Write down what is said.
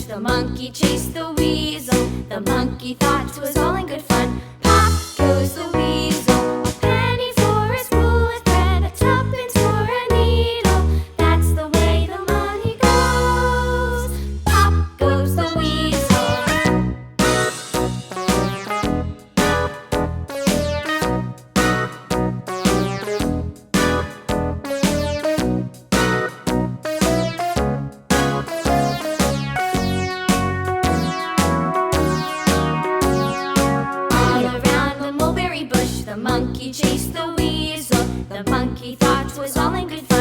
The monkey chased the weasel. The monkey thought 'twas all in good fun. Pop goes the weasel. A penny for a spool of thread, a tuppence for a needle. That's the way the money goes. Pop goes the weasel. The monkey chased the weasel. The monkey thought 'twas all in good fun.